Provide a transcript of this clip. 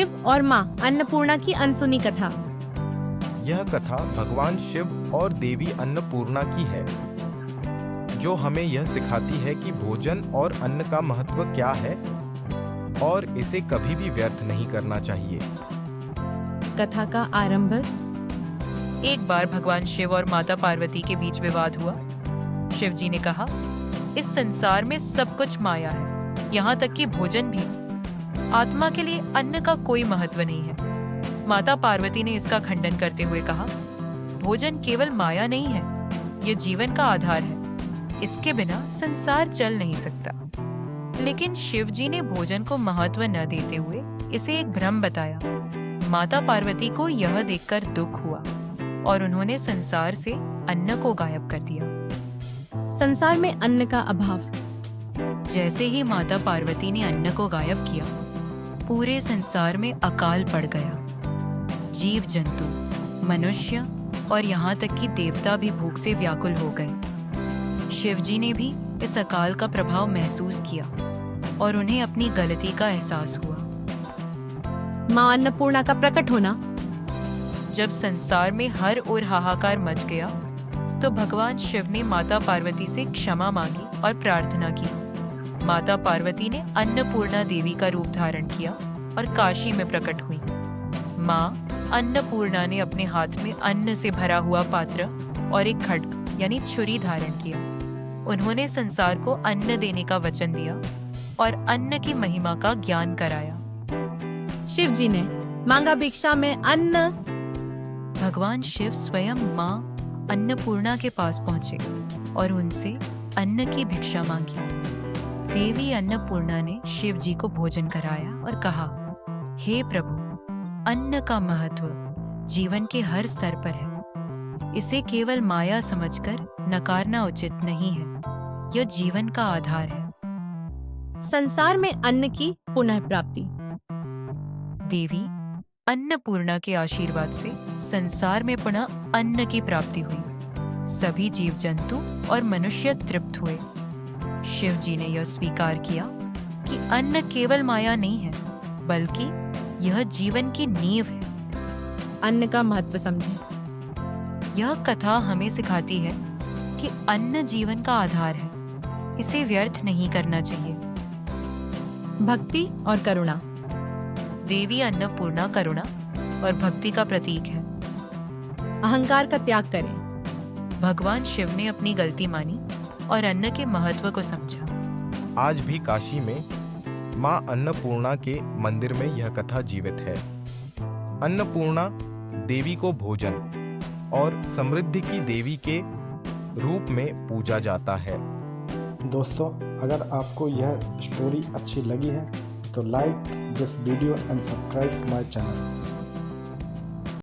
शिव और माँ अन्नपूर्णा की अनसुनी कथा। यह कथा भगवान शिव और देवी अन्नपूर्णा की है, जो हमें यह सिखाती है कि भोजन और अन्न का महत्व क्या है और इसे कभी भी व्यर्थ नहीं करना चाहिए। कथा का आरंभ। एक बार भगवान शिव और माता पार्वती के बीच विवाद हुआ। शिव जी ने कहा, इस संसार में सब कुछ माया है, यहाँ तक कि भोजन भी। आत्मा के लिए अन्न का कोई महत्व नहीं है। माता पार्वती ने इसका खंडन करते हुए कहा, भोजन केवल माया नहीं है, ये जीवन का आधार है। इसके बिना संसार चल नहीं सकता। लेकिन शिव जी ने भोजन को महत्व न देते हुए इसे एक भ्रम बताया। माता पार्वती को यह देखकर दुख हुआ और उन्होंने संसार से अन्न को गायब कर दिया। संसार में अन्न का अभाव। जैसे ही माता पार्वती ने अन्न को गायब किया, पूरे संसार में अकाल पड़ गया। जीव जंतु, मनुष्य और यहाँ तक कि देवता भी भूख से व्याकुल हो गए। शिव जी ने भी इस अकाल का प्रभाव महसूस किया और उन्हें अपनी गलती का एहसास हुआ। माँ अन्नपूर्णा का प्रकट होना। जब संसार में हर ओर हाहाकार मच गया, तो भगवान शिव ने माता पार्वती से क्षमा मांगी और प्रार्थना की। माता पार्वती ने अन्नपूर्णा देवी का रूप धारण किया और काशी में प्रकट हुई। माँ अन्नपूर्णा ने अपने हाथ में अन्न से भरा हुआ पात्र और एक खड्ग यानी छुरी धारण किया। उन्होंने संसार को अन्न देने का वचन दिया और अन्न की महिमा का ज्ञान कराया। शिव जी ने मांगा भिक्षा में अन्न। भगवान शिव स्वयं माँ अन्नपूर्णा के पास पहुंचे और उनसे अन्न की भिक्षा मांगी। देवी अन्नपूर्णा ने शिव जी को भोजन कराया और कहा, हे प्रभु, अन्न का महत्व जीवन के हर स्तर पर है। इसे केवल माया समझकर नकारना उचित नहीं है। यह जीवन का आधार है। संसार में अन्न की पुनः प्राप्ति। देवी अन्नपूर्णा के आशीर्वाद से संसार में पुनः अन्न की प्राप्ति हुई। सभी जीव जंतु और मनुष्य तृप्त हुए। शिव जी ने यह स्वीकार किया कि अन्न केवल माया नहीं है, बल्कि यह जीवन की नींव है। अन्न का महत्व समझें। यह कथा हमें सिखाती है कि अन्न जीवन का आधार है, इसे व्यर्थ नहीं करना चाहिए। भक्ति और करुणा। देवी अन्नपूर्णा करुणा और भक्ति का प्रतीक है। अहंकार का त्याग करें। भगवान शिव ने अपनी गलती मानी और अन्न के महत्व को समझा। आज भी काशी में माँ अन्नपूर्णा के मंदिर में यह कथा जीवित है। अन्नपूर्णा देवी को भोजन और समृद्धि की देवी के रूप में पूजा जाता है। दोस्तों, अगर आपको यह स्टोरी अच्छी लगी है तो like this video and subscribe my channel.